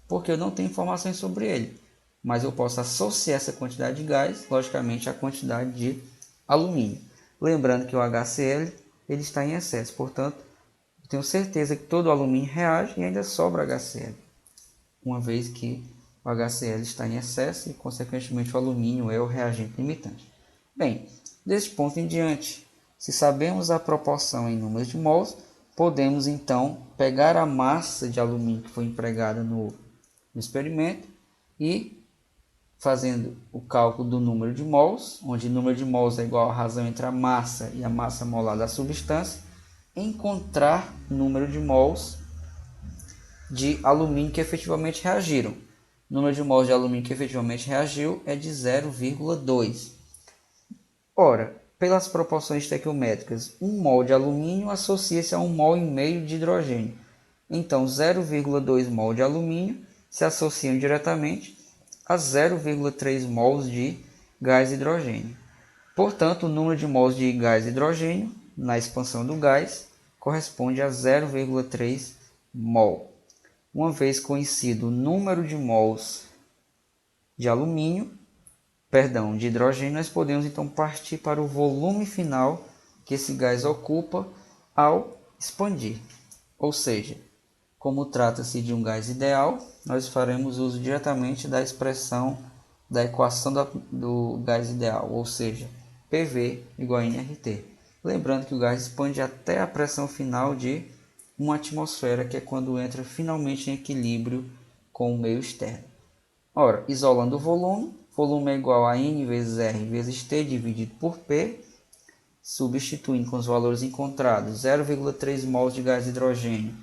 porque eu não tenho informações sobre ele. Mas eu posso associar essa quantidade de gás, logicamente, à quantidade de alumínio. Lembrando que o HCl ele está em excesso, portanto, eu tenho certeza que todo o alumínio reage e ainda sobra HCl, uma vez que o HCl está em excesso e, consequentemente, o alumínio é o reagente limitante. Bem, deste ponto em diante, se sabemos a proporção em números de mols, podemos então pegar a massa de alumínio que foi empregada no experimento e, fazendo o cálculo do número de mols, onde o número de mols é igual à razão entre a massa e a massa molar da substância, encontrar o número de mols de alumínio que efetivamente reagiram. O número de mols de alumínio que efetivamente reagiu é de 0,2. Ora, pelas proporções estequiométricas, 1 mol de alumínio associa-se a 1,5 mol de hidrogênio. Então, 0,2 mol de alumínio se associam diretamente a 0,3 mols de gás hidrogênio. Portanto, o número de mols de gás hidrogênio na expansão do gás corresponde a 0,3 mol. Uma vez conhecido o número de mols de de hidrogênio, nós podemos então partir para o volume final que esse gás ocupa ao expandir. Ou seja, como trata-se de um gás ideal, nós faremos uso diretamente da expressão da equação do gás ideal, ou seja, PV igual a nRT. Lembrando que o gás expande até a pressão final de 1 atmosfera, que é quando entra finalmente em equilíbrio com o meio externo. Ora, isolando o volume é igual a N vezes R vezes T dividido por P, substituindo com os valores encontrados 0,3 mols de gás de hidrogênio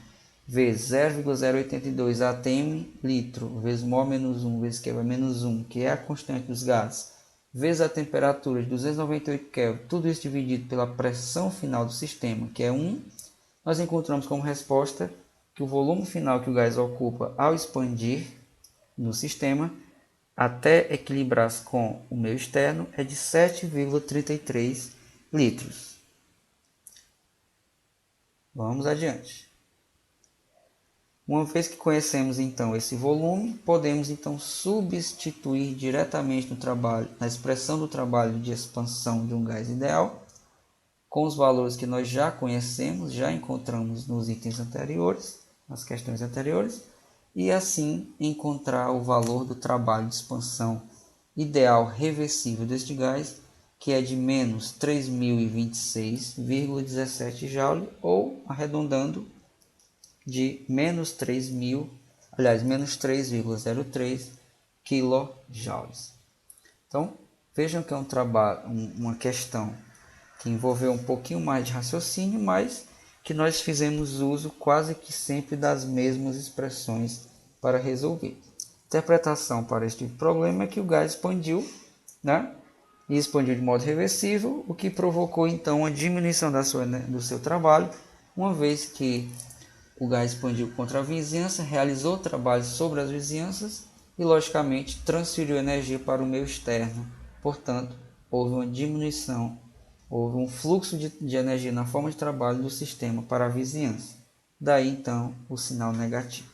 vezes 0,082 atm litro vezes mol menos 1 vezes Q menos 1, que é a constante dos gases, vezes a temperatura de 298 Kelvin, tudo isso dividido pela pressão final do sistema, que é 1, nós encontramos como resposta que o volume final que o gás ocupa ao expandir no sistema, até equilibrar-se com o meio externo, é de 7,33 litros. Vamos adiante. Uma vez que conhecemos então esse volume, podemos então substituir diretamente no trabalho, na expressão do trabalho de expansão de um gás ideal, com os valores que nós já conhecemos, já encontramos nos itens anteriores, nas questões anteriores, e assim encontrar o valor do trabalho de expansão ideal reversível deste gás, que é de menos 3.026,17 Joule, ou, arredondando, de menos 3,03 kJ. Então, vejam que é um trabalho, uma questão que envolveu um pouquinho mais de raciocínio, mas que nós fizemos uso quase que sempre das mesmas expressões para resolver. Interpretação para este problema é que o gás expandiu, né? E expandiu de modo reversível, o que provocou então a diminuição do seu trabalho, uma vez que o gás expandiu contra a vizinhança, realizou trabalhos sobre as vizinhanças e, logicamente, transferiu energia para o meio externo. Portanto, houve uma diminuição, houve um fluxo de energia na forma de trabalho do sistema para a vizinhança. Daí, então, o sinal negativo.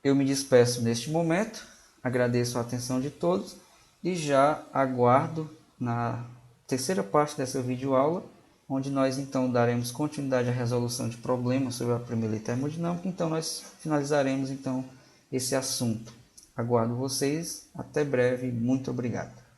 Eu me despeço neste momento, agradeço a atenção de todos e já aguardo na terceira parte dessa videoaula, onde nós então daremos continuidade à resolução de problemas sobre a primeira lei termodinâmica. Então nós finalizaremos então esse assunto. Aguardo vocês, até breve, muito obrigado.